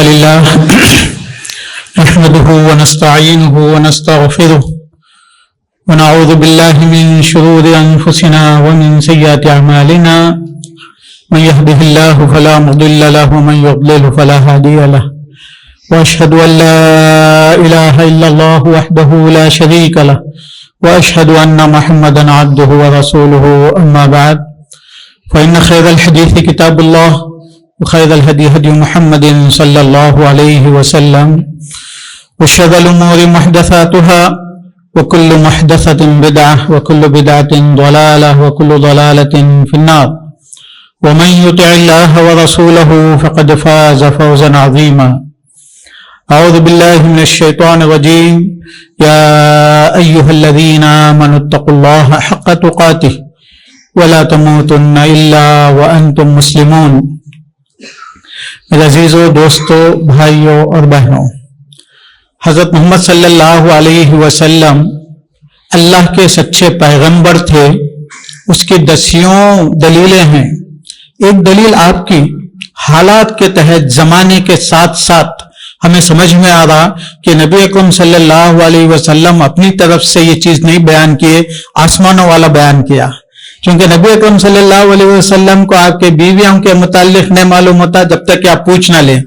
لله نحمده ونستعينه ونستغفره ونعوذ بالله من شرور أنفسنا ومن سيئات أعمالنا من يهده الله فلا مضل له ومن يضلل فلا هادي له وأشهد أن لا إله إلا الله وحده لا شريك له وأشهد أن محمدا عبده ورسوله أما بعد فإن خير الحديث كتاب الله وخير الهدي هدي محمد صلى الله عليه وسلم وشر الأمور محدثاتها وكل محدثة بدعة وكل بدعة ضلالة وكل ضلالة في النار ومن يطع الله ورسوله فقد فاز فوزا عظيما. أعوذ بالله من الشيطان الرجيم. يا أيها الذين آمنوا اتقوا الله حق تقاته ولا تموتن إلا وأنتم مسلمون. میرے عزیزوں، دوستوں، بھائیوں اور بہنوں، حضرت محمد صلی اللہ علیہ وسلم اللہ کے سچے پیغمبر تھے. اس کی 10 دلیلیں ہیں. ایک دلیل آپ کی حالات کے تحت زمانے کے ساتھ ساتھ ہمیں سمجھ میں آ رہا کہ نبی اکرم صلی اللہ علیہ وسلم اپنی طرف سے یہ چیز نہیں بیان کیے، آسمانوں والا بیان کیا. کیونکہ نبی اکرم صلی اللہ علیہ وسلم کو آپ کے بیویوں کے متعلق نہیں معلوم ہوتا جب تک کہ آپ پوچھ نہ لیں.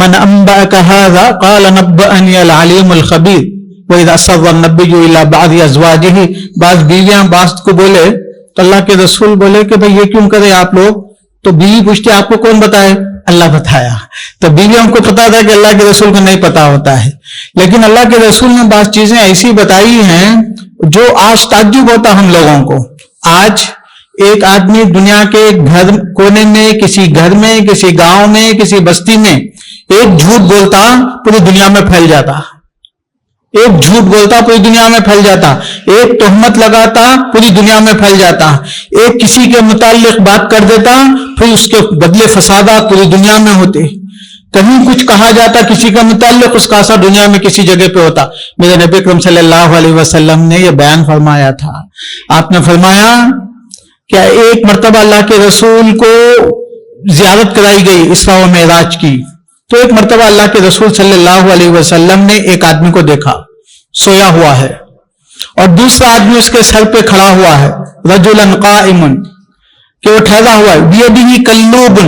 من انبأك هذا قال نبأني العليم الخبير وإذا أسر النبي إلى بعض أزواجه. بعض بیویاں بعض کو بولے تو اللہ کے رسول بولے کہ بھئی یہ کیوں کرے آپ لوگ؟ تو بیوی پوچھتے آپ کو کون بتائے؟ اللہ بتایا. تو بیویوں کو پتا تھا کہ اللہ کے رسول کو نہیں پتا ہوتا ہے، لیکن اللہ کے رسول نے بعض چیزیں ایسی بتائی ہیں جو آج تعجب ہوتا ہم لوگوں کو. آج ایک آدمی دنیا کے گھر کونے میں، کسی گھر میں، کسی گاؤں میں، کسی بستی میں ایک جھوٹ بولتا پوری دنیا میں پھیل جاتا. ایک جھوٹ بولتا پوری دنیا میں پھیل جاتا. ایک تہمت لگاتا پوری دنیا میں پھیل جاتا. ایک کسی کے متعلق بات کر دیتا پھر اس کے بدلے فسادات پوری دنیا میں ہوتے. کہیں کچھ کہا جاتا کسی کا متعلق، اس کا اثر دنیا میں کسی جگہ پہ ہوتا. میرے نبی اکرم صلی اللہ علیہ وسلم نے یہ بیان فرمایا تھا. آپ نے فرمایا کہ ایک مرتبہ اللہ کے رسول کو زیارت کرائی گئی اسراء و معراج کی. تو ایک مرتبہ اللہ کے رسول صلی اللہ علیہ وسلم نے ایک آدمی کو دیکھا سویا ہوا ہے اور دوسرا آدمی اس کے سر پہ کھڑا ہوا ہے، رجلا قائما، کہ وہ ٹھہرا ہوا ہے. بیدہ کلوب،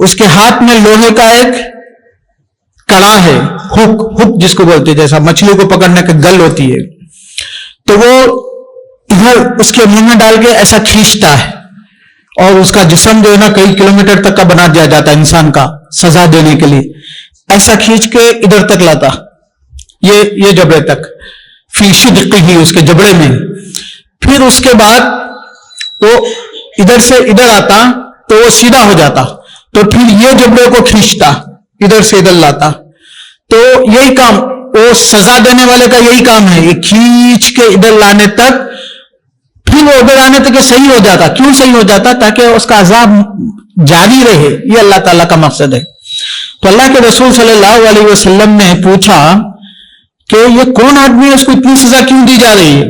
اس کے ہاتھ میں لوہے کا ایک کڑا ہے، ہک جس کو بولتے ہیں، جیسا مچھلی کو پکڑنے کی گل ہوتی ہے. تو وہ ادھر اس کے منہ میں ڈال کے ایسا کھینچتا ہے اور اس کا جسم جو ہے نا کئی کلومیٹر تک کا بنا دیا جاتا ہے انسان کا سزا دینے کے لیے. ایسا کھینچ کے ادھر تک لاتا، یہ جبڑے تک، فی شدقہ، اس کے جبڑے میں. پھر اس کے بعد وہ ادھر سے ادھر آتا تو وہ سیدھا ہو جاتا، تو پھر یہ جبڑے کو کھینچتا ادھر سے ادھر لاتا. تو یہی کام وہ سزا دینے والے کا یہی کام ہے، یہ کھینچ کے ادھر لانے تک. پھر وہ ادھر آنے تک صحیح ہو جاتا. کیوں صحیح ہو جاتا؟ تاکہ اس کا عذاب جاری رہے. یہ اللہ تعالیٰ کا مقصد ہے. تو اللہ کے رسول صلی اللہ علیہ وسلم نے پوچھا کہ یہ کون آدمی ہے، اس کو اتنی سزا کیوں دی جا رہی ہے؟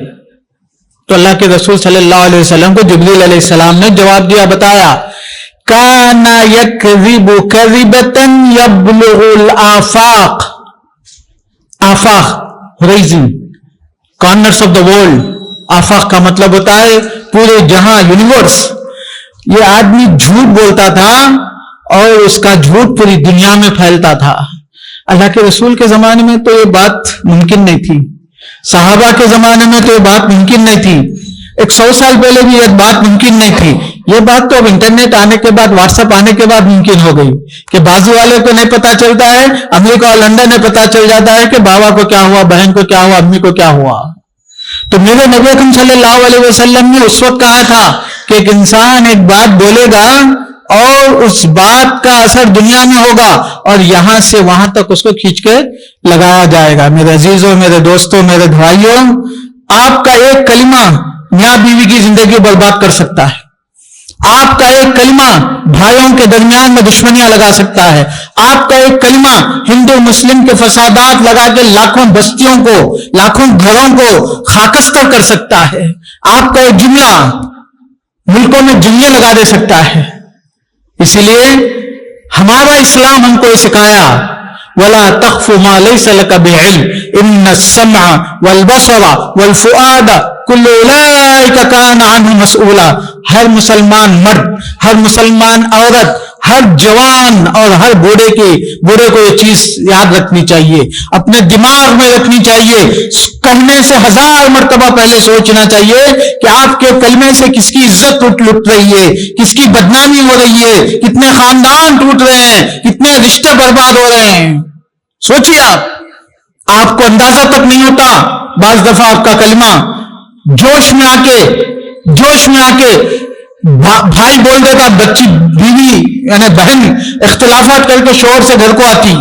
تو اللہ کے رسول صلی اللہ علیہ وسلم کو جبریل علیہ السلام نے جواب دیا، بتایا، کان یکذب کذبۃ یبلغ الآفاق. آفاق ہوریزن، کارنرز آف دا ورلڈ. آفاق کا مطلب ہوتا ہے پورے جہاں، یونیورس. یہ آدمی جھوٹ بولتا تھا اور اس کا جھوٹ پوری دنیا میں پھیلتا تھا. اللہ کے رسول کے زمانے میں تو یہ بات ممکن نہیں تھی، صحابہ کے زمانے میں تو یہ بات ممکن نہیں تھی، 100 سال پہلے بھی یہ بات ممکن نہیں تھی. یہ بات تو اب انٹرنیٹ آنے کے بعد، واٹس ایپ آنے کے بعد ممکن ہو گئی کہ بازو والے کو نہیں پتا چلتا ہے، امریکہ اور لندن میں پتا چل جاتا ہے کہ بابا کو کیا ہوا، بہن کو کیا ہوا، امی کو کیا ہوا. تو میرے نبی اکرم صلی اللہ علیہ وسلم نے اس وقت کہا تھا کہ ایک انسان ایک بات بولے گا اور اس بات کا اثر دنیا میں ہوگا اور یہاں سے وہاں تک اس کو کھینچ کے لگایا جائے گا. میرے عزیزوں، میرے دوستوں، میرے بھائیوں، آپ کا ایک کلمہ میاں بیوی کی زندگی برباد کر سکتا ہے. آپ کا ایک کلمہ بھائیوں کے درمیان میں دشمنیاں لگا سکتا ہے. آپ کا ایک کلمہ ہندو مسلم کے فسادات لگا کے لاکھوں بستیوں کو، لاکھوں گھروں کو خاکستر کر سکتا ہے. آپ کا ایک جملہ ملکوں میں جنگیں لگا دے سکتا ہے. اسی لیے ہمارا اسلام ہم کو سکھایا وَلَا تَخْفُ مَا لَيْسَ لَكَ بِعِلْمٍ إِنَّ السَّمْعَ وَالْبَصَرَ وَالْفُؤَادَ كُلُّ أُولَٰئِكَ كَانَ عَنْهُ مَسْئُولًا. ہر مسلمان مرد، ہر مسلمان عورت، ہر جوان اور ہر بوڑھے کو یہ چیز یاد رکھنی چاہیے، اپنے دماغ میں رکھنی چاہیے. کہنے سے 1000 مرتبہ پہلے سوچنا چاہیے کہ آپ کے کلمے سے کس کی عزت لٹ رہی ہے، کس کی بدنامی ہو رہی ہے، کتنے خاندان ٹوٹ رہے ہیں، کتنے رشتے برباد ہو رہے ہیں. سوچیے آپ کو اندازہ تک نہیں ہوتا. بعض دفعہ آپ کا کلمہ جوش میں آ کے بھائی بول دیتا، بچی بیوی یعنی بہن اختلافات کر کے شوہر سے گھر کو آتی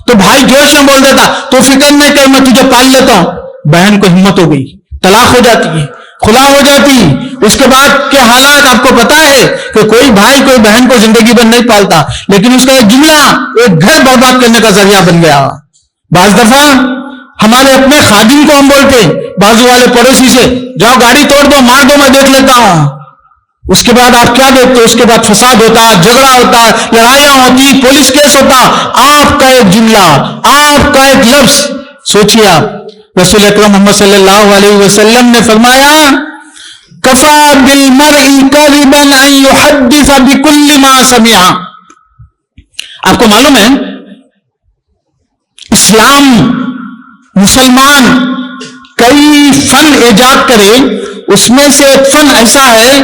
تو بھائی جوش میں بول دیتا تو فکر نہیں کہ میں تجھے پال لیتا ہوں. بہن کو ہمت ہو گئی، طلاق ہو جاتی ہے، خلا ہو جاتی. اس کے بعد کے حالات آپ کو پتا ہے کہ کوئی بھائی کوئی بہن کو زندگی بھر نہیں پالتا، لیکن اس کا ایک جملہ ایک گھر برباد کرنے کا ذریعہ بن گیا. بعض دفعہ ہمارے اپنے خادم کو ہم بولتے بازو والے پڑوسی سے، جاؤ گاڑی توڑ دو، مار دو، میں دیکھ لیتا ہوں. اس کے بعد آپ کیا دیکھتے؟ اس کے بعد فساد ہوتا، جھگڑا ہوتا، لڑائیاں ہوتی، پولیس کیس ہوتا. آپ کا ایک جملہ، آپ کا ایک لفظ. سوچیے رسول اکرم محمد صلی اللہ علیہ وسلم نے فرمایا کفا بالمرء کذبا ان یحدث بکل ما سمع. آپ کو معلوم ہے اسلام مسلمان کئی فن ایجاد کرے، اس میں سے ایک فن ایسا ہے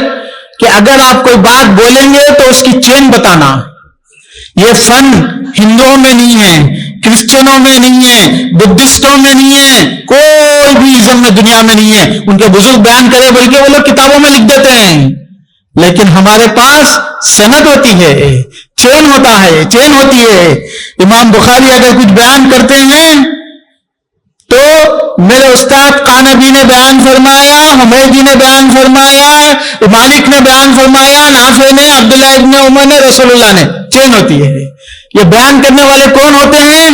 کہ اگر آپ کوئی بات بولیں گے تو اس کی چین بتانا. یہ فن ہندوؤں میں نہیں ہے، کرسچنوں میں نہیں ہے، بدھسٹوں میں نہیں ہے، کوئی بھی ازم میں دنیا میں نہیں ہے. ان کے بزرگ بیان کرے بلکہ وہ لوگ کتابوں میں لکھ دیتے ہیں، لیکن ہمارے پاس سند ہوتی ہے، چین ہوتی ہے. امام بخاری اگر کچھ بیان کرتے ہیں تو میرے استاد قانبی نے بیان فرمایا، حمیدی نے بیان فرمایا، مالک نے بیان فرمایا، نافع نے، عبداللہ ابن عمر نے، رسول اللہ نے. چین ہوتی ہے. یہ بیان کرنے والے کون ہوتے ہیں؟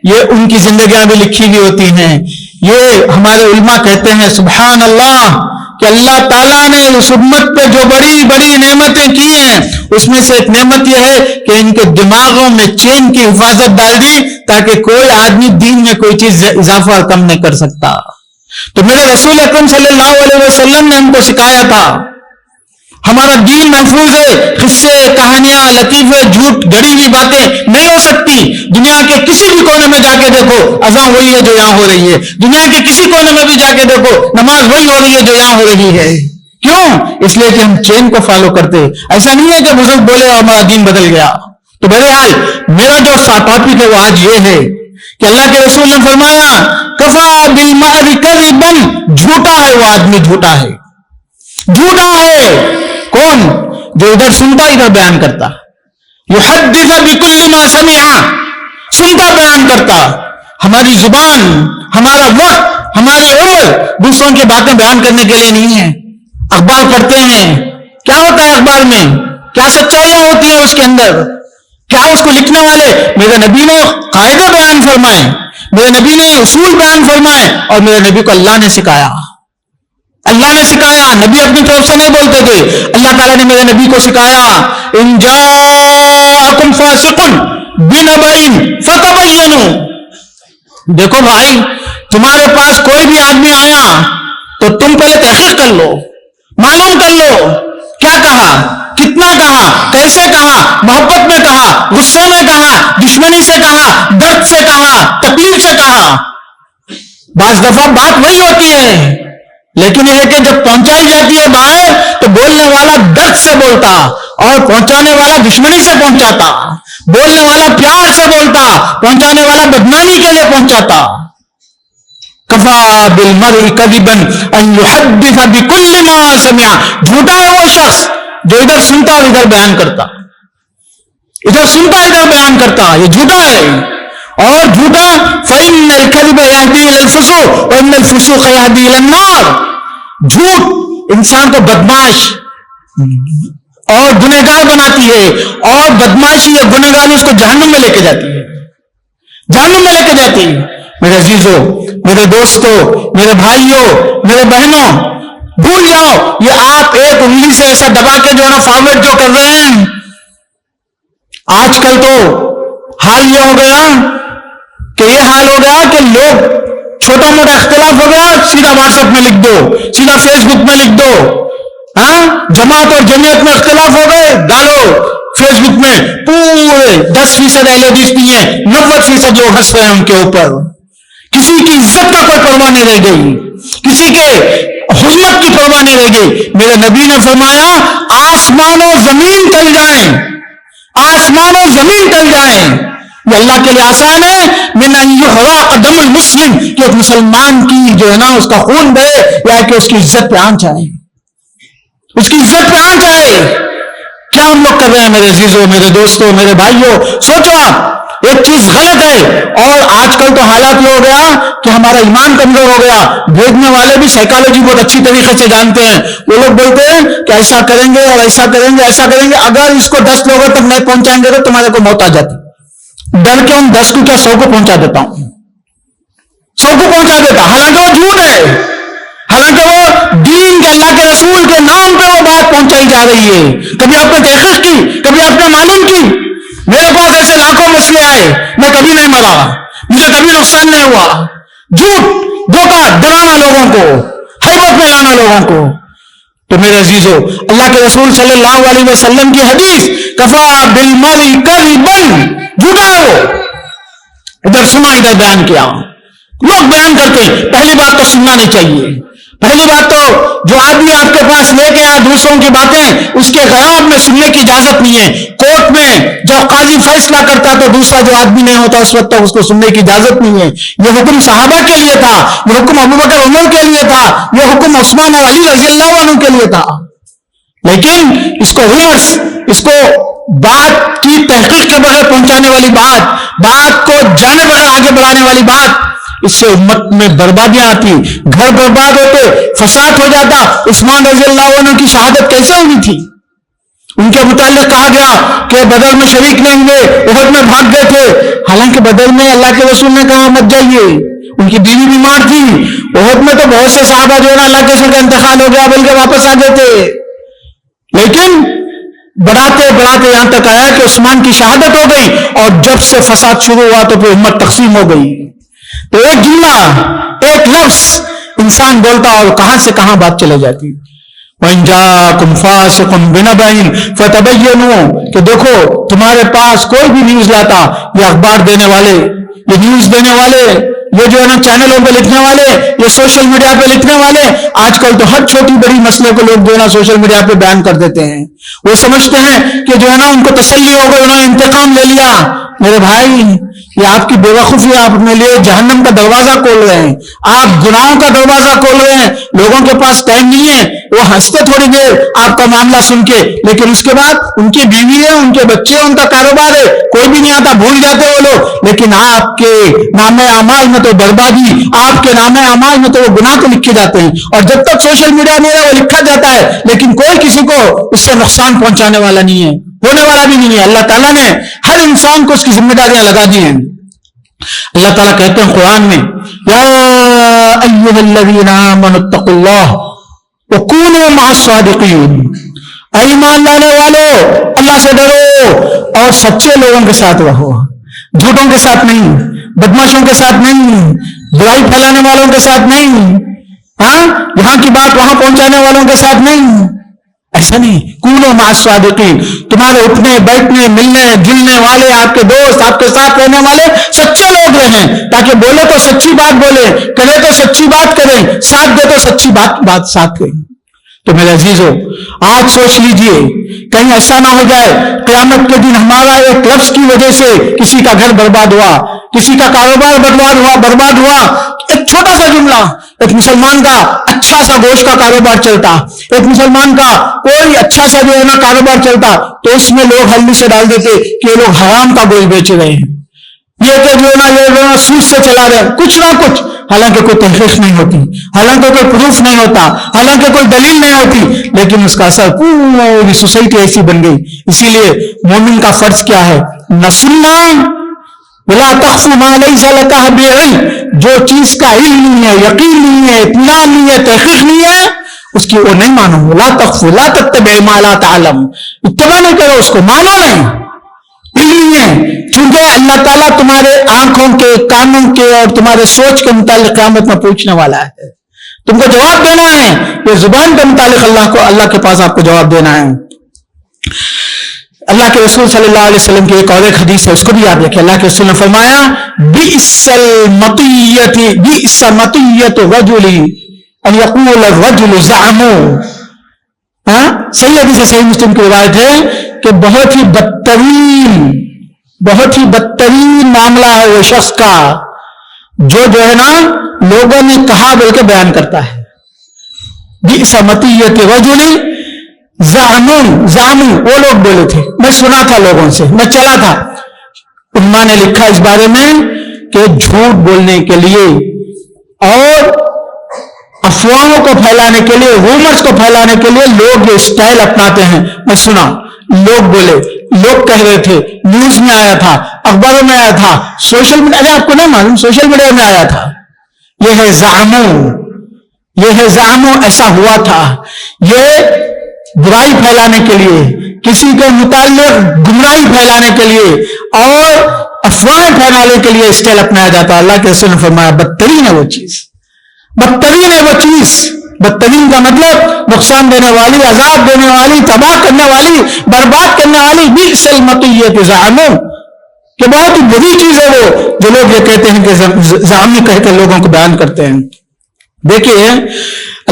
یہ ان کی زندگیاں بھی لکھی ہوئی ہوتی ہیں. یہ ہمارے علماء کہتے ہیں سبحان اللہ کہ اللہ تعالیٰ نے اس امت پہ جو بڑی بڑی نعمتیں کی ہیں اس میں سے ایک نعمت یہ ہے کہ ان کے دماغوں میں چین کی حفاظت ڈال دی تاکہ کوئی آدمی دین میں کوئی چیز اضافہ اور کم نہیں کر سکتا. تو میرے رسول اکرم صلی اللہ علیہ وسلم نے ہم کو سکھایا تھا ہمارا دین محفوظ ہے. قصے، کہانیاں، لطیفے، جھوٹ، گڑی ہوئی باتیں نہیں ہو سکتی. دنیا کے کسی بھی کونے میں جا کے دیکھو اذان وہی ہے جو یہاں ہو رہی ہے. دنیا کے کسی کونے میں بھی جا کے دیکھو نماز وہی ہو رہی ہے جو یہاں ہو رہی ہے. کیوں؟ اس لیے کہ ہم چین کو فالو کرتے. ایسا نہیں ہے کہ بزرگ بولے اور ہمارا دین بدل گیا. تو بہرحال میرا جو ٹاپک ہے وہ آج یہ ہے کہ اللہ کے رسول نے فرمایا کفا بالمرء کذبا، جھوٹا ہے وہ آدمی، جھوٹا ہے. کون؟ جو ادھر سنتا ادھر بیان کرتا. یحدث بکل ما سمع، سنتا بیان کرتا. ہماری زبان، ہمارا وقت، ہماری عمر دوسروں کی باتیں بیان کرنے کے لیے نہیں ہے. اخبار پڑھتے ہیں، کیا ہوتا ہے اخبار میں؟ کیا سچائیاں ہوتی ہیں اس کے اندر؟ کیا اس کو لکھنے والے؟ میرے نبی نے قاعدے بیان فرمائے، میرے نبی نے اصول بیان فرمائے، اور میرے نبی کو اللہ نے سکھایا. نبی اپنی طرف سے نہیں بولتے تھے. اللہ تعالیٰ نے میرے نبی کو سکھایا ان جاءکم فاسق بنبأ فتبینوا. دیکھو بھائی، تمہارے پاس کوئی بھی آدمی آیا تو تم پہلے تحقیق کر لو، معلوم کر لو کیا کہا، کتنا کہا، کیسے کہا، محبت میں کہا، غصے میں کہا، دشمنی سے کہا، درد سے کہا، تکلیف سے کہا. بعض دفعہ بات وہی ہوتی ہے لیکن یہ ہے کہ جب پہنچائی جاتی ہے باہر تو بولنے والا درد سے بولتا اور پہنچانے والا دشمنی سے پہنچاتا. بولنے والا پیار سے بولتا، پہنچانے والا بدنامی کے لیے پہنچاتا. کفا بالمرء کذبا ان یحدث بکل ما سمع. جھوٹا ہے وہ شخص جو ادھر سنتا اور ادھر بیان کرتا. یہ جھوٹا ہے. اور جھوٹا فإن الكذب يهدي إلى الفسوق وإن الفسوق يهدي إلى النار. جھوٹ انسان کو بدماش اور گنہگار بناتی ہے، اور بدماشی اور گنہگاری اس کو جہنم میں لے کے جاتی ہے. میرے عزیزوں، میرے دوستوں، میرے بھائیوں، میرے بہنوں، بھول جاؤ یہ آپ ایک انگلی سے ایسا دبا کے جو ہے نا فارورڈ جو کر رہے ہیں، آج کل تو حال یہ ہو گیا کہ لوگ چھوٹا موٹا اختلاف ہو گیا، سیدھا واٹس ایپ میں لکھ دو، سیدھا فیس بک میں لکھ دو. جماعت اور جمعیت میں اختلاف ہو گئے، ڈالو فیس بک میں. پورے 10% اہل حدیث بھی ہیں، 90% لوگ ہنس رہے ہیں ان کے اوپر. کسی کی عزت کا کوئی پرواہ نہیں رہ گئی، کسی کے حرمت کی پرواہ نہیں رہ گئی. میرے نبی نے فرمایا آسمان و زمین ٹل جائیں، آسمان و زمین ٹل جائیں، یہ اللہ کے لیے آسان ہے. من ان یحرق دم المسلم، کہ ایک مسلمان کی جو ہے نا اس کا خون بہے، یا کہ اس کی عزت پہ آنچ آئے، اس کی عزت پہ آنچ آئے. کیا ہم لوگ کر رہے ہیں میرے عزیزوں، میرے دوستوں، میرے بھائیوں؟ سوچو آپ، ایک چیز غلط ہے. اور آج کل تو حالات یہ ہو گیا کہ ہمارا ایمان کمزور ہو گیا. بھیجنے والے بھی سائیکالوجی بہت اچھی طریقے سے جانتے ہیں. وہ لوگ بولتے ہیں کہ ایسا کریں گے اور ایسا کریں گے، ایسا کریں گے، اگر اس کو 10 لوگوں تک نہیں پہنچائیں گے تو تمہارے کو موت آ جاتی. ڈر کے ان 10 کو کیا 100 کو پہنچا دیتا ہوں، 100 کو پہنچا دیتا. حالانکہ وہ جھوٹ ہے، حالانکہ وہ دین کے، اللہ کے رسول کے نام پہ وہ بات پہنچائی جا رہی ہے. کبھی آپ نے تحقیق کی، کبھی آپ نے معلوم کی. میرے پاس ایسے لاکھوں مسئلے آئے، میں کبھی نہیں مرا، مجھے کبھی نقصان نہیں ہوا. جھوٹ، دھوکہ، ڈرانا لوگوں کو، حیبت میں لانا لوگوں کو. تو میرے عزیزو، اللہ کے رسول صلی اللہ علیہ وسلم کی حدیث کفا بالمرء کذبا، جھوٹا ہے وہ. ادھر سنا، ادھر بیان کیا. لوگ بیان کرتے ہیں، پہلی بات تو سننا نہیں چاہیے. پہلی بات تو جو آدمی آپ کے پاس لے کے آیا دوسروں کی باتیں، اس کے غیاب میں سننے کی اجازت نہیں ہے. کورٹ میں جب قاضی فیصلہ کرتا تو دوسرا جو آدمی نہیں ہوتا اس وقت تک اس کو سننے کی اجازت نہیں ہے. یہ حکم صحابہ کے لیے تھا، یہ حکم ابوبکر عمر کے لیے تھا، یہ حکم عثمان اور علی رضی اللہ عنہ کے لیے تھا. لیکن اس کو ریورس، اس کو بات کی تحقیق کے بغیر پہنچانے والی بات کو جانے بغیر آگے بڑھانے والی بات، اس سے امت میں بربادیاں آتی، گھر برباد ہوتے، فساد ہو جاتا. عثمان رضی اللہ عنہ کی شہادت کیسے ہوئی تھی؟ ان کے متعلق کہا گیا کہ بدر میں شریک نہیں ہوئے، احد میں بھاگ گئے تھے. حالانکہ بدر میں اللہ کے رسول نے کہا مت جائیے، ان کی بیوی بیمار تھی. احد میں تو بہت سے صحابہ جو ہے نا اللہ کے رسول کا انتقال ہو گیا، بلکہ واپس آ گئے تھے. لیکن بڑھاتے بڑھاتے یہاں تک آیا کہ عثمان کی شہادت ہو گئی، اور جب سے فساد شروع ہوا تو پھر امت تقسیم ہو گئی. تو ایک جملہ، ایک لفظ انسان بولتا اور کہاں سے کہاں بات چلے جاتی. وَإِن جَاءَكُمْ فَاسِقٌ بِنَبَإٍ فَتَبَيَّنُوا، کہ دیکھو تمہارے پاس کوئی بھی نیوز لاتا، یہ اخبار دینے والے، یہ نیوز دینے والے، یہ جو ہے نا چینلوں پہ لکھنے والے، یہ سوشل میڈیا پہ لکھنے والے، آج کل تو ہر چھوٹی بڑی مسئلے کو لوگ جو ہے نا سوشل میڈیا پہ بیان کر دیتے ہیں. وہ سمجھتے ہیں کہ جو ہے نا ان کو تسلی ہو گئی، انہوں نے انتقام لے لیا. میرے بھائی، یہ آپ کی بے وقوفی ہے. آپ اپنے لیے جہنم کا دروازہ کھول رہے ہیں، آپ گناہوں کا دروازہ کھول رہے ہیں. لوگوں کے پاس ٹائم نہیں ہے، وہ ہنستے تھوڑی دیر آپ کا معاملہ سن کے، لیکن اس کے بعد ان کی بیوی ہے، ان کے بچے ہیں، ان کا کاروبار ہے، کوئی بھی نہیں آتا، بھول جاتے وہ لوگ. لیکن آپ کے نام اعمال میں تو بربادی، آپ کے نام اعمال میں تو وہ گناہ تو لکھے جاتے ہیں. اور جب تک سوشل میڈیا میں وہ لکھا جاتا ہے، لیکن کوئی کسی کو اس سے نقصان پہنچانے والا نہیں ہے، ہونے والا بھی نہیں ہے. اللہ تعالیٰ نے ہر انسان کو اس کی ذمہ داریاں لگا دی ہیں. اللہ تعالیٰ کہتے ہیں قرآن میں، یا ایھا الذین آمنوا اتقوا اللہ وکونوا مع الصادقین، اے ایمان لانے والو اللہ سے ڈرو اور سچے لوگوں کے ساتھ رہو، جھوٹوں کے ساتھ نہیں، بدماشوں کے ساتھ نہیں، برائی پھیلانے والوں کے ساتھ نہیں، یہاں کی بات وہاں پہنچانے والوں کے ساتھ نہیں. ایسا نہیں. کونوا مع الصادقین، تمہارے اٹھنے بیٹھنے ملنے جلنے والے، آپ کے دوست، آپ کے ساتھ رہنے والے سچے لوگ رہیں، تاکہ بولے تو سچی بات بولے، کرے تو سچی بات کریں، ساتھ دے تو سچی بات ساتھ کریں. تو میرے عزیزو، آج سوچ لیجئے کہیں ایسا نہ ہو جائے قیامت کے دن ہمارا ایک لفظ کی وجہ سے کسی کا گھر برباد ہوا، کسی کا کاروبار برباد ہوا. ایک چھوٹا سا جملہ، ایک مسلمان کا اچھا سا گوشت کا کاروبار چلتا، ایک مسلمان کا کوئی اچھا سا جو ہے نا کاروبار چلتا، تو اس میں لوگ ہلدی سے ڈال دیتے کہ یہ لوگ حرام کا گوشت بیچ رہے ہیں، یہ کہ جو ہے نا سود سے چلا رہے ہیں، کچھ نہ کچھ. حالانکہ کوئی تحقیق نہیں ہوتی، حالانکہ کوئی پروف نہیں ہوتا، حالانکہ کوئی دلیل نہیں ہوتی، لیکن اس کا اثر پوری سوسائٹی ایسی بن گئی. اسی لیے مومن کا فرض کیا ہے؟ نہ سننا، ولا تخف ما ليس لك به علم، جو چیز کا علم نہیں ہے، یقین نہیں ہے، اطمینان نہیں ہے، تحقیق نہیں ہے، اس کی وہ نہیں مانو. لا تخف لا تتبع ما لا تعلم، اتباع نہیں کرو اس کو، مانو نہیں. علمی ہے، کیونکہ اللہ تعالیٰ تمہارے آنکھوں کے، کانوں کے اور تمہارے سوچ کے متعلق قیامت میں پوچھنے والا ہے. تم کو جواب دینا ہے. یہ زبان کے متعلق اللہ کے پاس آپ کو جواب دینا ہے. اللہ کے رسول صلی اللہ علیہ وسلم کی ایک اور ایک حدیث ہے، اس کو بھی یاد رکھیں. اللہ کے رسول نے فرمایا بئس مطیت رجل ان یقول الرجل زعموا. صحیح حدیث ہے، صحیح مسلم کی روایت ہے کہ بہت ہی بدترین معاملہ ہے وہ شخص کا جو ہے نا لوگوں نے کہا بول کے بیان کرتا ہے. بئس مطیت رجل زعموا، وہ لوگ بولے تھے، میں سنا تھا لوگوں سے، میں چلا تھا. علماء نے لکھا اس بارے میں کہ جھوٹ بولنے کے لیے اور افواہوں کو پھیلانے کے لیے، رومرز کو پھیلانے کے لیے لوگ یہ اسٹائل اپناتے ہیں. میں سنا، لوگ بولے، لوگ کہہ رہے تھے، نیوز میں آیا تھا، اخباروں میں آیا تھا، سوشل میڈیا، ارے آپ کو نہیں معلوم، سوشل میڈیا میں آیا تھا. یہ ہے زعمو، ایسا ہوا تھا. یہ برائی پھیلانے کے لیے، کسی کے متعلق گمراہی پھیلانے کے لیے اور افواہیں پھیلانے کے لیے اسٹائل اپنایا جاتا ہے. اللہ کے رسول نے فرمایا بدترین ہے وہ چیز، بدترین ہے وہ چیز. بدترین کا مطلب نقصان دینے والی، عذاب دینے والی، تباہ کرنے والی، برباد کرنے والی. بئس المطیۃ زعموا، کہ بہت ہی بری چیز ہے وہ جو لوگ یہ کہتے ہیں کہ زعمی کہہ کے لوگوں کو بیان کرتے ہیں. دیکھیے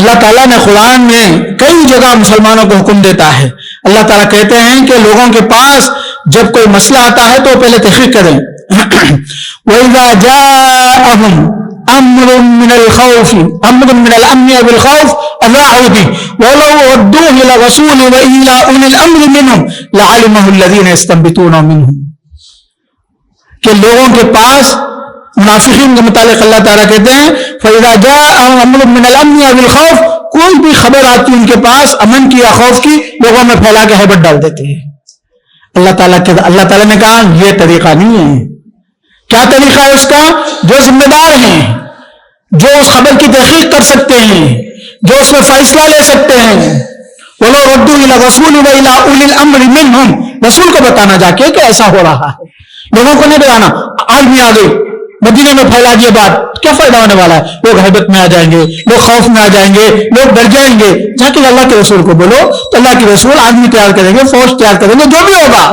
اللہ تعالیٰ نے قرآن میں کئی جگہ مسلمانوں کو حکم دیتا ہے. اللہ تعالیٰ کہتے ہیں کہ لوگوں کے پاس جب کوئی مسئلہ آتا ہے تو پہلے تحقیق کریں. وَإِذَا جَاءَهُمْ أَمْرٌ مِّنَ الْأَمْنِ أَوِ الْخَوْفِ أَذَاعُوا بِهِ وَلَوْ رَدُّوهُ إِلَى الرَّسُولِ وَإِلَى أُولِي الْأَمْرِ مِنْهُمْ لَعَلِمَهُ الَّذِينَ يَسْتَنبِطُونَهُ مِنْهُمْ. کہ لوگوں کے پاس منافقین کے متعلق اللہ تعالیٰ کہتے ہیں فَإِذَا جَاءَهُمْ أَمْرٌ مِّنَ الْأَمْنِ أَوِ الْخَوْفِ، کوئی بھی خبر آتی ان کے پاس امن کی یا خوف کی، لوگوں میں پھیلا کے ہیبت ڈال دیتے ہیں. اللہ تعالیٰ نے کہا یہ طریقہ نہیں ہے. کیا طریقہ ہے اس کا؟ جو ذمہ دار ہیں، جو اس خبر کی تحقیق کر سکتے ہیں، جو اس میں فیصلہ لے سکتے ہیں، وَلَوْ رَدُّوا إِلَى الرَّسُولِ وَإِلَى أُولِي الْأَمْرِ مِنْهُمْ، رسول کو بتانا جا کے کہ ایسا ہو رہا ہے. لوگوں کو نہیں بتانا آدمی آ گئی مدینے میں پھیلا دیا بات، کیا فائدہ ہونے والا ہے؟ لوگ ہیبت میں آ جائیں گے، لوگ خوف میں آ جائیں گے، لوگ ڈر جائیں گے. جا کے اللہ کے رسول کو بولو تو اللہ کے رسول آدمی تیار کریں گے، فوج تیار کریں گے، جو بھی ہوگا.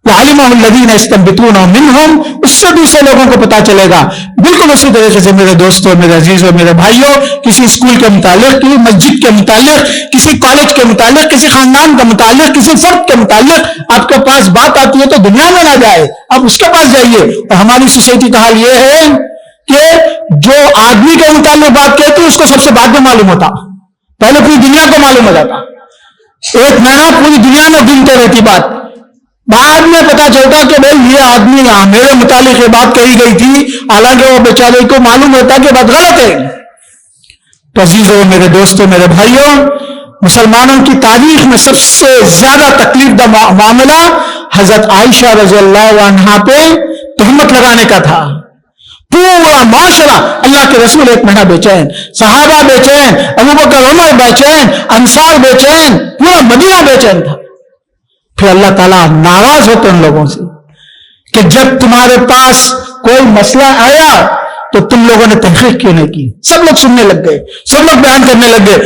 وَعَلِمَهُ الَّذِينَ يَسْتَنبِطُونَهُ مِنْهُمْ، اس سے دوسرے لوگوں کو پتا چلے گا. بالکل اسی طریقے سے میرے دوستوں، میرے عزیزوں، میرے بھائیوں، کسی اسکول کے متعلق، کسی مسجد کے متعلق، کسی کالج کے متعلق، کسی خاندان کے متعلق، کسی فرد کے متعلق آپ کے پاس بات آتی ہے تو دنیا میں نہ جائے، آپ اس کے پاس جائیے. اور ہماری سوسائٹی کا حال یہ ہے کہ جو آدمی کے متعلق بات کہتے ہیں اس کو سب سے بعد میں معلوم ہوتا، پہلے پوری دنیا کو معلوم ہو جاتا. ایک مہینہ پوری دنیا میں گنتے رہتی بات، بعد میں پتا چلتا کہ بھائی یہ آدمی میرے متعلق یہ بات کہی گئی تھی، حالانکہ وہ بیچارے کو معلوم ہوتا کہ بات غلط ہے. تو عزیزوں، میرے دوستوں، میرے بھائیوں، مسلمانوں کی تاریخ میں سب سے زیادہ تکلیف دہ معاملہ حضرت عائشہ رضی اللہ عنہا پہ تہمت لگانے کا تھا. پورا معاشرہ، اللہ کے رسول ایک مہینہ بے چین، صحابہ بے چین، ابوبکر عمر بے چین، انصار بے چین، پورا مدینہ بے چین تھا. پھر اللہ تعالیٰ ناراض ہوتے ان لوگوں سے کہ جب تمہارے پاس کوئی مسئلہ آیا تو تم لوگوں نے تحقیق کیوں نہیں کی. سب لوگ سننے لگ گئے، سب لوگ بیان کرنے لگ گئے.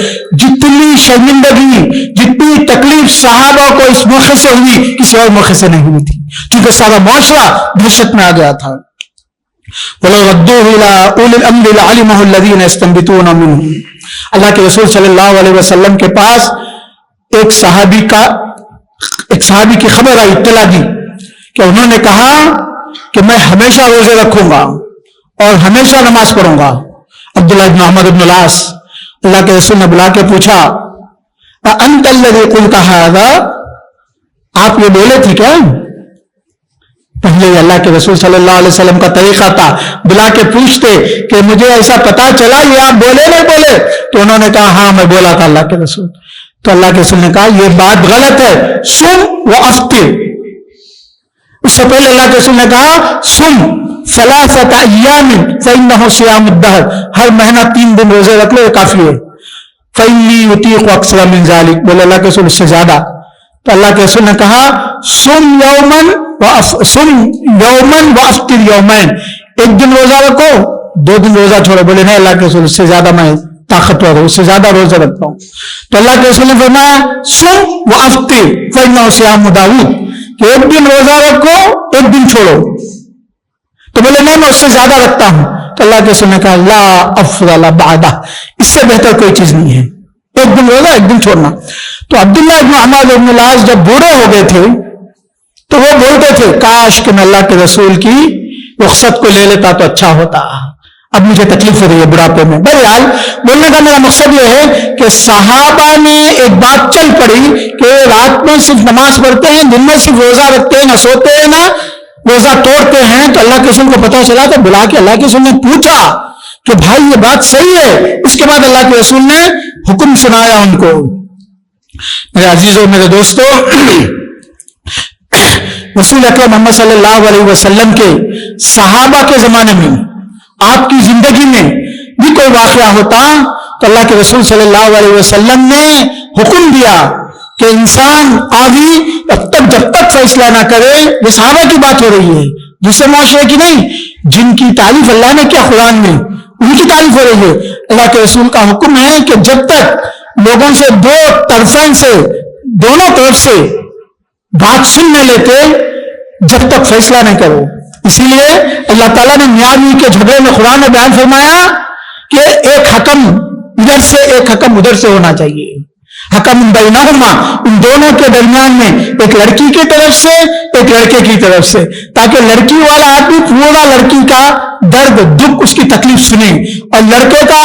جتنی شرمندگی، جتنی تکلیف صحابہ کو اس موقع سے ہوئی کسی اور موقع سے نہیں ہوئی تھی، کیونکہ سارا معاشرہ دہشت میں آ گیا تھا. وَلَوْ رَدُّوهُ إِلَىٰ أُولِي الْأَمْرِ لَعَلِمَهُ الَّذِينَ يَسْتَنبِطُونَ مِنْهُمْ. اللہ کے رسول صلی اللہ علیہ وسلم کے پاس ایک صحابی کی خبر آئی، اطلاع دی کہ انہوں نے کہا کہ میں ہمیشہ روزے رکھوں گا اور ہمیشہ نماز پڑھوں گا. عبداللہ بن محمد بن العاص، اللہ کے رسول نے بلا کے پوچھا أَأَنْتَ الَّذِي قُلْتَ هَذَا، آپ یہ بولے تھے کیا؟ پہلے اللہ کے رسول صلی اللہ علیہ وسلم کا طریقہ تھا بلا کے پوچھتے کہ مجھے ایسا پتا چلا یہ آپ بولے نہیں بولے؟ تو انہوں نے کہا ہاں میں بولا تھا اللہ کے رسول. تو اللہ کے رسول نے کہا یہ بات غلط ہے، سم و افطر. اس سے پہلے اللہ کے رسول نے کہا سم ثلاثۃ ایام فإنه صيام الدهر، ہر مہینہ 3 دن روزے رکھ لو، یہ کافی ہے. فإني أطيق أكثر من ذلك، بولے اللہ کے رسول اس سے زیادہ. تو اللہ کے رسول نے کہا سم یوما سم یومن وافطر یومین، ایک دن روزہ رکھو 2 دن روزہ چھوڑو. بولے نہیں اللہ کے رسول اس سے زیادہ میں طاقتور ہوں، اس سے زیادہ روزہ رکھتا ہوں. تو اللہ کے رسول نے فرمایا سم وافطر فإنہ صیام داؤد، کہ ایک دن روزہ رکھو 1 دن چھوڑو. تو بولے نہیں میں اس سے زیادہ رکھتا ہوں. تو اللہ کے رسول نے کہا لا افضل بعدہ، اس سے بہتر کوئی چیز نہیں ہے، 1 دن روزہ 1 دن چھوڑنا. تو عبداللہ بن عمرو بن العاص جب بوڑھے ہو گئے تھے تو وہ بولتے تھے کاش کہ میں اللہ کے رسول کی رخصت کو لے لیتا تو اچھا ہوتا، اب مجھے تکلیف ہو رہی ہے بڑھاپے میں. بہرحال بولنے کا میرا مقصد یہ ہے کہ صحابہ نے ایک بات چل پڑی کہ رات میں صرف نماز پڑھتے ہیں، دن میں صرف روزہ رکھتے ہیں، نہ سوتے ہیں نہ روزہ توڑتے ہیں. تو اللہ کے رسول کو پتہ چلا تو بلا کے اللہ کے رسول نے پوچھا کہ بھائی یہ بات صحیح ہے. اس کے بعد اللہ کے رسول نے حکم سنایا ان کو. میرے عزیزوں، میرے دوستوں، رسول اکرم محمد صلی اللہ علیہ وسلم کے صحابہ کے زمانے میں آپ کی زندگی میں بھی کوئی واقعہ ہوتا تو اللہ کے رسول صلی اللہ علیہ وسلم نے حکم دیا کہ انسان قاضی جب تک فیصلہ نہ کرے، یہ صحابہ کی بات ہو رہی ہے، دوسرے معاشرے کی نہیں، جن کی تعریف اللہ نے کیا قرآن میں، ان کی تعریف ہو رہی ہے. اللہ کے رسول کا حکم ہے کہ جب تک لوگوں سے دونوں طرف سے بات سن نہ لیتے جب تک فیصلہ نہ کرو. اسی لیے اللہ تعالیٰ نے میاں بیوی کے جھگڑے میں قرآن میں بیان فرمایا کہ ایک حکم ادھر سے ایک حکم ادھر سے ہونا چاہیے، حکم بینہما، ان دونوں کے درمیان میں، ایک لڑکی کی طرف سے ایک لڑکے کی طرف سے، تاکہ لڑکی والا آدمی پورا لڑکی کا درد دکھ اس کی تکلیف سنے اور لڑکے کا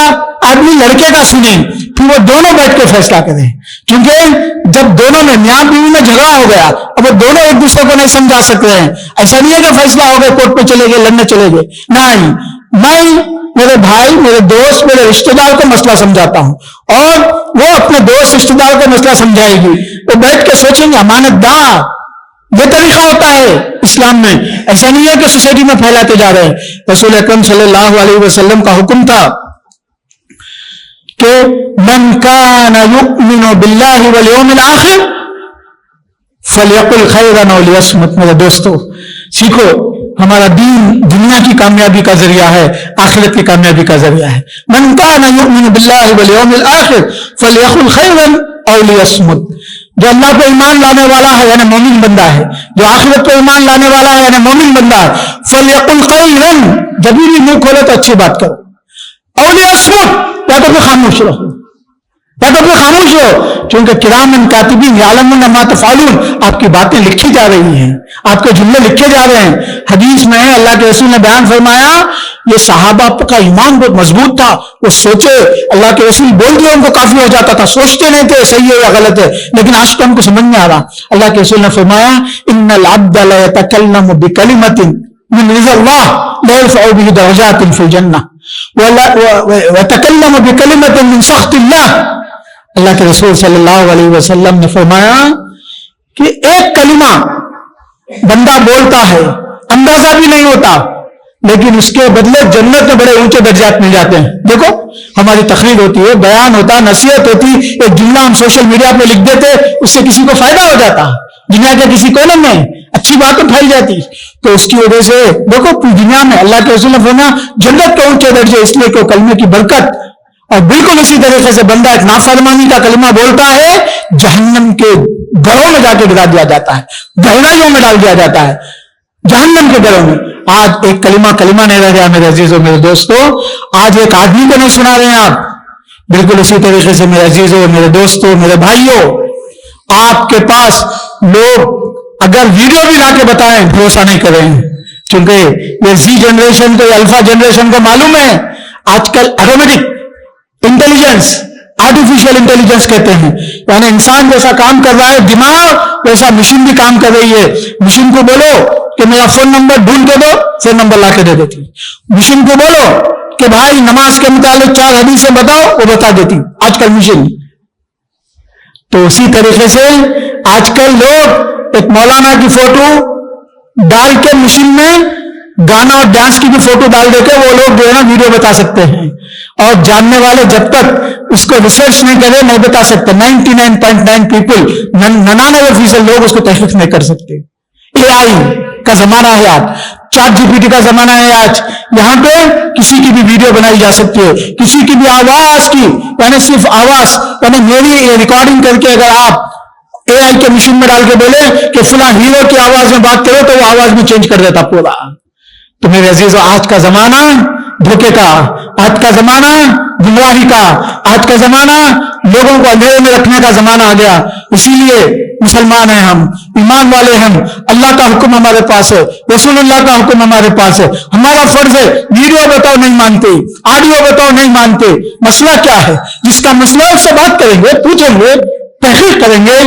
آدمی لڑکے کا سنے، پھر وہ دونوں بیٹھ کے فیصلہ کریں. کیونکہ جب دونوں میں میاں بیوی میں جھگڑا ہو گیا اب وہ دونوں ایک دوسرے کو نہیں سمجھا سکتے ہیں. ایسا نہیں ہے کہ فیصلہ ہو گیا کورٹ پہ چلے گئے لڑنے چلے گئے، نہیں، میں میرے بھائی میرے دوست میرے رشتہ دار کو مسئلہ سمجھاتا ہوں اور وہ اپنے دوست رشتہ دار کو مسئلہ سمجھائے گی، وہ بیٹھ کے سوچیں گے امانت دار. یہ طریقہ ہوتا ہے اسلام میں، ایسا نہیں ہے کہ سوسائٹی میں پھیلاتے جا رہے ہیں. رسول اکرم صلی اللہ علیہ وسلم کا حکم تھا کہ من کان یؤمن باللہ والیوم الآخر فلیقل خیرا او لیصمت. میرے دوستو سیکھو، ہمارا دین دنیا کی کامیابی کا ذریعہ ہے، آخرت کی کامیابی کا ذریعہ ہے. من کان یؤمن باللہ والیوم الآخر فلیقل خیرا او لیصمت. جو اللہ پہ ایمان لانے والا ہے یعنی مومن بندہ ہے، جو آخرت پہ ایمان لانے والا ہے یعنی مومن بندہ ہے، فلیقل خیرا، جب بھی منہ کھولے تو اچھی بات کرو، او لیصمت، یا تو پھر خاموش رہو، یا تو پھر خاموش رہو. کیونکہ کرامن کاتبین یعلمون ما تفعلون، آپ کی باتیں لکھی جا رہی ہیں، آپ کے جملے لکھے جا رہے ہیں. حدیث میں ہے اللہ کے رسول نے بیان فرمایا یہ صحابہ کا ایمان بہت مضبوط تھا، وہ سوچے اللہ کے رسول بول دیا ان کو کافی ہو جاتا تھا، سوچتے نہیں تھے صحیح ہے یا غلط ہے، لیکن آج تو ہم کو سمجھ میں آ رہا. اللہ کے رسول نے فرمایا ان العبد لا يتكلم بكلمة من رضا الله لا يرفع به درجات في الجنة وتكلم بكلمة من سخط الله. اللہ کے رسول صلی اللہ علیہ وسلم نے فرمایا کہ ایک کلمہ بندہ بولتا ہے اندازہ بھی نہیں ہوتا لیکن اس کے بدلے جنت میں بڑے اونچے درجات مل جاتے ہیں. دیکھو ہماری تقریر ہوتی ہے، بیان ہوتا، نصیحت ہوتی، ایک جملہ ہم سوشل میڈیا پہ لکھ دیتے، اس سے کسی کو فائدہ ہو جاتا، دنیا کے کسی کونے میں اچھی باتیں پھیل جاتی. تو اس کی وجہ سے دیکھو پوری دنیا میں اللہ کے رسول نے فرمایا جنت کے اونچے درجے، اس لیے کہ کلمے کی برکت. اور بالکل اسی طریقے سے بندہ ایک نافرمانی کا کلمہ بولتا ہے جہنم کے گڑھوں میں جا کے گرا دیا جاتا ہے، گہرائیوں میں ڈال دیا جاتا ہے، جہنم کے گڑھوں میں. آج ایک کلمہ نہیں رہ گیا میرے عزیزوں میرے دوستوں. آج ایک آدمی کو نہیں سنا رہے ہیں آپ. بالکل اسی طریقے سے میرے عزیزوں میرے دوستوں میرے بھائیوں، آپ کے پاس لوگ اگر ویڈیو بھی لا کے بتائیں بھروسہ نہیں کریں، کیونکہ یہ زی جنریشن کو، الفا جنریشن کو معلوم ہے آج کل آٹومیٹک انٹیلیجنس، آرٹیفیشل انٹیلیجنس کہتے ہیں، یعنی انسان جیسا کام کر رہا ہے دماغ ویسا مشین بھی کام کر رہی ہے. مشین کو بولو کہ میرا فون نمبر ڈھونڈ کے دو، فون نمبر لا کے دے دیتی. مشین کو بولو کہ بھائی نماز کے متعلق 4 حدیثیں بتاؤ، وہ بتا دیتی آج کل مشین. تو اسی طریقے سے آج کل لوگ ایک مولانا کی فوٹو ڈال کے مشین میں گانا اور ڈانس کی بھی فوٹو ڈال دے کے وہ لوگ جو ہے نا ویڈیو بتا سکتے ہیں. اور جاننے والے جب تک اس کو ریسرچ نہیں کرے نہیں بتا سکتے. 99.9 پیپل 99% لوگ اس کو تحقیق نہیں کر سکتے. اے آئی کا زمانہ ہے آج, چیٹ جی پی ٹی کا زمانہ ہے آج. یہاں پہ کسی کی بھی ویڈیو بنائی جا سکتی ہے, کسی کی بھی آواز کی, یعنی صرف آواز, یعنی میری ریکارڈنگ کر کے اگر آپ اے آئی کے مشین میں ڈال کے بولے کہ فلاں ہیرو کی آواز میں بات کرو تو وہ آواز میں چینج کر دیتا پورا. تو میرے عزیزو, آج کا زمانہ دھوکے کا, آج کا زمانہ گمراہی کا, آج کا زمانہ لوگوں کو اندھیرے میں رکھنے کا زمانہ آ گیا. اسی لیے مسلمان ہیں ہم, ایمان والے ہم, اللہ کا حکم ہمارے پاس ہے, رسول اللہ کا حکم ہمارے پاس ہے. ہمارا فرض ہے, ویڈیو بتاؤ نہیں مانتے, آڈیو بتاؤ نہیں مانتے, مسئلہ کیا ہے؟ جس کا مسئلہ اس سے بات کریں گے, پوچھیں گے, تحقیق کریں گے.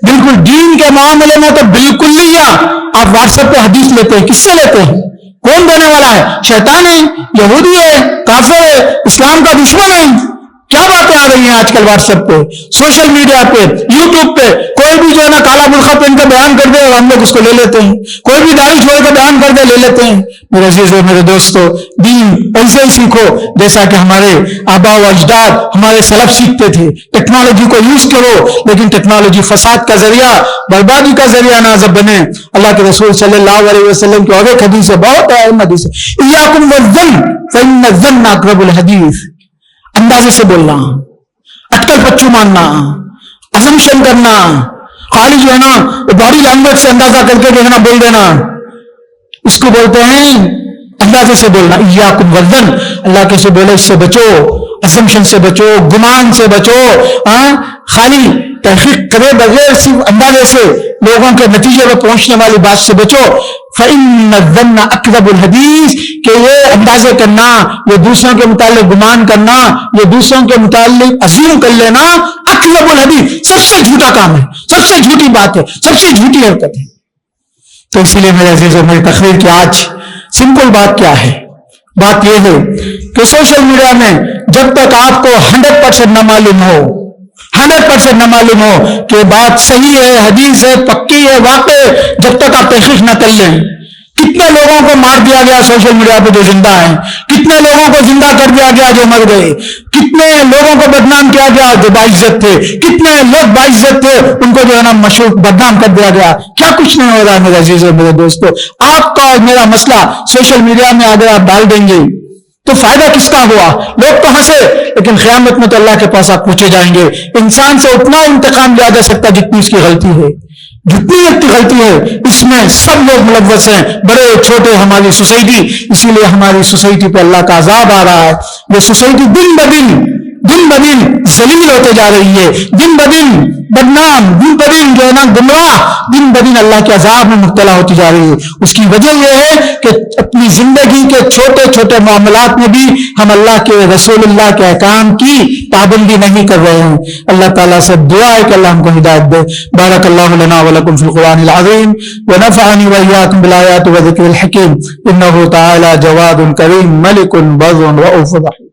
بالکل دین کے معاملے میں تو بالکل نہیں. آپ واٹس ایپ پہ حدیث لیتے ہیں, کس سے لیتے ہیں؟ کون دینے والا ہے؟ شیطان ہے, یہودی ہے, کافر ہے, اسلام کا دشمن ہے. کیا باتیں آ رہی ہیں آج کل واٹس ایپ پہ, سوشل میڈیا پہ, یوٹیوب پہ. کوئی بھی جو ہے نا کالا برقع پہن کے بیان کر دے اور ہم لوگ اس کو لے لیتے ہیں, کوئی بھی داڑھی چھوڑ کے بیان کر دے لے لیتے ہیں. میرے عزیزو, میرے دوستو, دین ایسے ہی سیکھو جیسا کہ ہمارے آبا و اجداد, ہمارے سلف سیکھتے تھے. ٹیکنالوجی کو یوز کرو, لیکن ٹیکنالوجی فساد کا ذریعہ, بربادی کا ذریعہ نہ بنے. اللہ کے رسول صلی اللہ علیہ وسلم کی اور ایک حدیث ہے, بہت اہم حدیث ہے, ایاکم والظن فإن الظن اقرب الحدیث. اندازے سے بولنا, اٹکل پچو ماننا, assumption کرنا, خالی جو ہے نا باڈی لینگویج سے اندازہ کر کے دیکھنا, بول دینا, اس کو بولتے ہیں اندازے سے بولنا. ایاکم والظن, اللہ کے سے بولے اس سے بچو, assumption سے بچو, گمان سے بچو, خالی تحقیق کرے بغیر صرف اندازے سے لوگوں کے نتیجے میں پہنچنے والی بات سے بچو. فإن الظن اکذب الحدیث, کہ یہ اندازے کرنا, یہ دوسروں کے متعلق گمان کرنا, یہ دوسروں کے متعلق عزیم کر لینا, اکذب الحدیث, سب سے جھوٹا کام ہے, سب سے جھوٹی بات ہے, سب سے جھوٹی حرکت ہے. تو اسی لیے میرے عزیزوں, میری تقریر کی آج سمپل بات کیا ہے؟ بات یہ ہے کہ سوشل میڈیا میں جب تک آپ کو 100% نہ معلوم ہو, 100% نہ معلوم ہو کہ بات صحیح ہے, حدیث ہے, پکی ہے, واقع ہے, جب تک آپ تحقیق نہ کر لیں. کتنے لوگوں کو مار دیا گیا سوشل میڈیا پہ جو زندہ ہیں, کتنے لوگوں کو زندہ کر دیا گیا جو مر گئے, کتنے لوگوں کو بدنام کیا گیا جو باعزت تھے, کتنے لوگ باعزت تھے ان کو جو ہے نا مشہور بدنام کر دیا گیا. کیا کچھ نہیں ہو رہا میرے عزیزوں, میرے دوستوں. آپ کا اور میرا مسئلہ سوشل میڈیا میں اگر آپ ڈال دیں گے تو فائدہ کس کا ہوا؟ لوگ تو ہنسے, لیکن قیامت میں تو اللہ کے پاس آپ پوچھے جائیں گے. انسان سے اتنا انتقام لیا جا سکتا جتنی اس کی غلطی ہے, جتنی غلطی ہے اس میں سب لوگ ملوث ہیں, بڑے چھوٹے, ہماری سوسائٹی. اسی لیے ہماری سوسائٹی پہ اللہ کا عذاب آ رہا ہے. یہ سوسائٹی دن بدن ذلیل ہوتے جا رہی ہے, دن بدن بدنام, دن بدن جو ہے نا گمراہ, دن بدن اللہ کے عذاب میں مبتلا ہوتی جا رہی ہے. اس کی وجہ یہ ہے کہ اپنی زندگی کے چھوٹے چھوٹے معاملات میں بھی ہم اللہ کے رسول اللہ کے احکام کی پابندی نہیں کر رہے ہیں. اللہ تعالیٰ سے دعا ہے کہ اللہ ہم کو ہدایت دے. بارک اللہ لنا ولکم فی القرآن العظیم ونفعنی وإیاکم بالآیات والذکر الحکیم. انہ تعالی جواد کریم ملک بر رؤوف رحیم.